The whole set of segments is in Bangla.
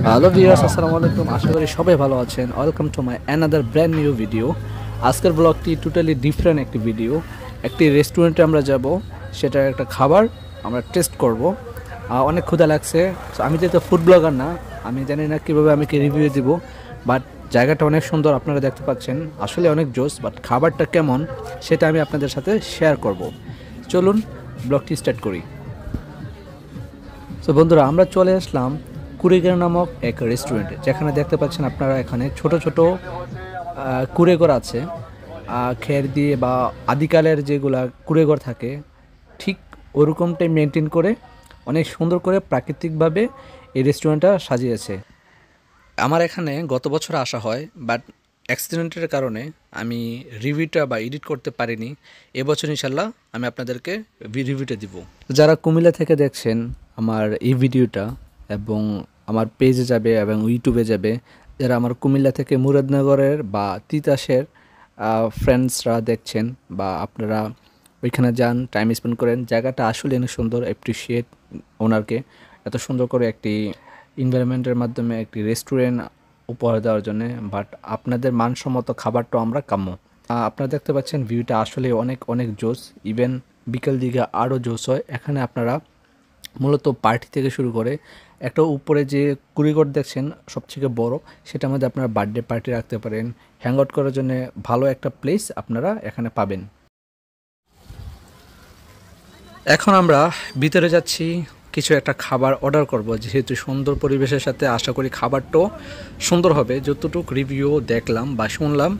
হ্যালো ভিউয়ার্স, আসসালামু আলাইকুম। আশা করি সবাই ভালো আছেন। Welcome to my another brand new video. আজকের ব্লগটি টোটালি ডিফারেন্ট একটি ভিডিও। একটি রেস্টুরেন্টে আমরা যাব, সেটার একটা খাবার আমরা টেস্ট করব। অনেক ক্ষুধা লাগছে। আমি যেহেতু ফুড ব্লগার না, আমি জানি না কীভাবে আমি রিভিউ দিব, বাট জায়গাটা অনেক সুন্দর, আপনারা দেখতে পাচ্ছেন, আসলে অনেক জোস। বাট খাবারটা কেমন সেটা আমি আপনাদের সাথে শেয়ার করব। চলুন ব্লগটি স্টার্ট করি। তো বন্ধুরা, আমরা চলে আসলাম কুড়িঘর নামক এক রেস্টুরেন্টে, যেখানে দেখতে পাচ্ছেন আপনারা এখানে ছোট ছোট কুড়েঘর আছে, খের দিয়ে বা আদিকালের যেগুলা কুড়েঘর থাকে ঠিক ওরকমটাই মেনটেন করে অনেক সুন্দর করে প্রাকৃতিকভাবে এই রেস্টুরেন্টটা সাজিয়েছে। আমার এখানে গত বছর আসা হয়, বাট অ্যাক্সিডেন্টের কারণে আমি রিভিউটা বা এডিট করতে পারিনি। এবছর ইনশাল্লাহ আমি আপনাদেরকে রিভিউটা দিব। যারা কুমিল্লা থেকে দেখছেন আমার এই ভিডিওটা এবং আমার পেজে যাবে এবং ইউটিউবে যাবে, যারা আমার কুমিল্লা থেকে মুরাদনগরের বা তিতাসের ফ্রেন্ডসরা দেখছেন বা আপনারা ওইখানে যান, টাইম স্পেন্ড করেন, জায়গাটা আসলে অনেক সুন্দর। অ্যাপ্রিসিয়েট ওনারকে এত সুন্দর করে একটি এনভায়রনমেন্টের মাধ্যমে একটি রেস্টুরেন্ট উপহার দেওয়ার জন্য। বাট আপনাদের মানসম্মত খাবারটাও আমরা কাম্য। আপনারা দেখতে পাচ্ছেন ভিউটা আসলে অনেক অনেক জোস। ইভেন বিকেল দিকে আরও জোস হয়। এখানে আপনারা মূলত পার্টি থেকে শুরু করে একটা উপরে যে কুড়িঘর দেখছেন সবথেকে বড়, সেটার মধ্যে আপনারা বার্থডে পার্টি রাখতে পারেন। হ্যাং আউট করার জন্য ভালো একটা প্লেস আপনারা এখানে পাবেন। এখন আমরা ভিতরে যাচ্ছি, কিছু একটা খাবার অর্ডার করব। যেহেতু সুন্দর পরিবেশের সাথে আশা করি খাবারটাও সুন্দর হবে। যতটুকু রিভিউ দেখলাম বা শুনলাম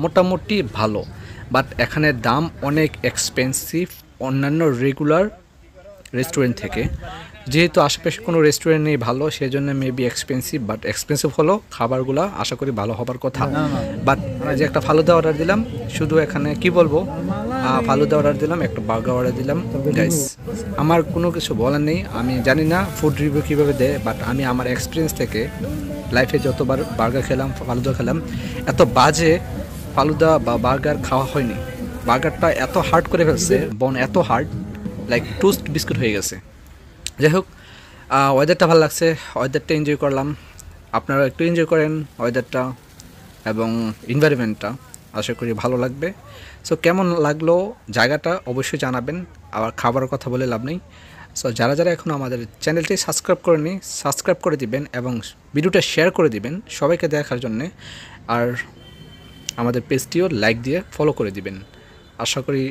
মোটামুটি ভালো, বাট এখানে দাম অনেক এক্সপেন্সিভ অন্যান্য রেগুলার রেস্টুরেন্ট থেকে। যেহেতু আশেপাশে কোনো রেস্টুরেন্ট নেই ভালো, সেজন্য মেবি এক্সপেন্সিভ, বাট এক্সপেন্সিভ হলো খাবারগুলো আশা করি ভালো হবার কথা। বাট যে একটা ফালুদা অর্ডার দিলাম, শুধু এখানে কি বলবো, ফালুদা অর্ডার দিলাম, একটা বার্গার অর্ডার দিলাম। গাইস, আমার কোনো কিছু বলার নেই। আমি জানি না ফুড রিভিউ কীভাবে দেয়, বাট আমি আমার এক্সপিরিয়েন্স থেকে লাইফে যতবার বার্গার খেলাম, ফালুদা খেলাম, এত বাজে ফালুদা বা বার্গার খাওয়া হয়নি। বার্গারটা এত হার্ড করে ফেলছে, বন এত হার্ড, লাইক টোস্ট বিস্কুট হয়ে গেছে। যাই হোক, ওয়েদারটা ভালো লাগছে, ওয়েদারটা এনজয় করলাম। আপনারা একটু এনজয় করেন ওয়েদারটা এবং এনভায়রনমেন্টটা, আশা করি ভালো লাগবে। সো কেমন লাগলো জায়গাটা অবশ্যই জানাবেন। আবার খাবারের কথা বলে লাভ নেই। সো যারা যারা এখনও আমাদের চ্যানেলটি সাবস্ক্রাইব করেনি, সাবস্ক্রাইব করে দিবেন এবং ভিডিওটা শেয়ার করে দিবেন সবাইকে দেখার জন্যে। আর আমাদের পেজটিও লাইক দিয়ে ফলো করে দিবেন। আশা করি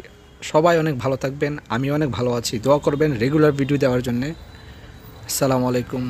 সবাই অনেক ভালো থাকবেন, আমি অনেক ভালো আছি। দোয়া করবেন রেগুলার ভিডিও দেওয়ার জন্যে। আসসালামু আলাইকুম।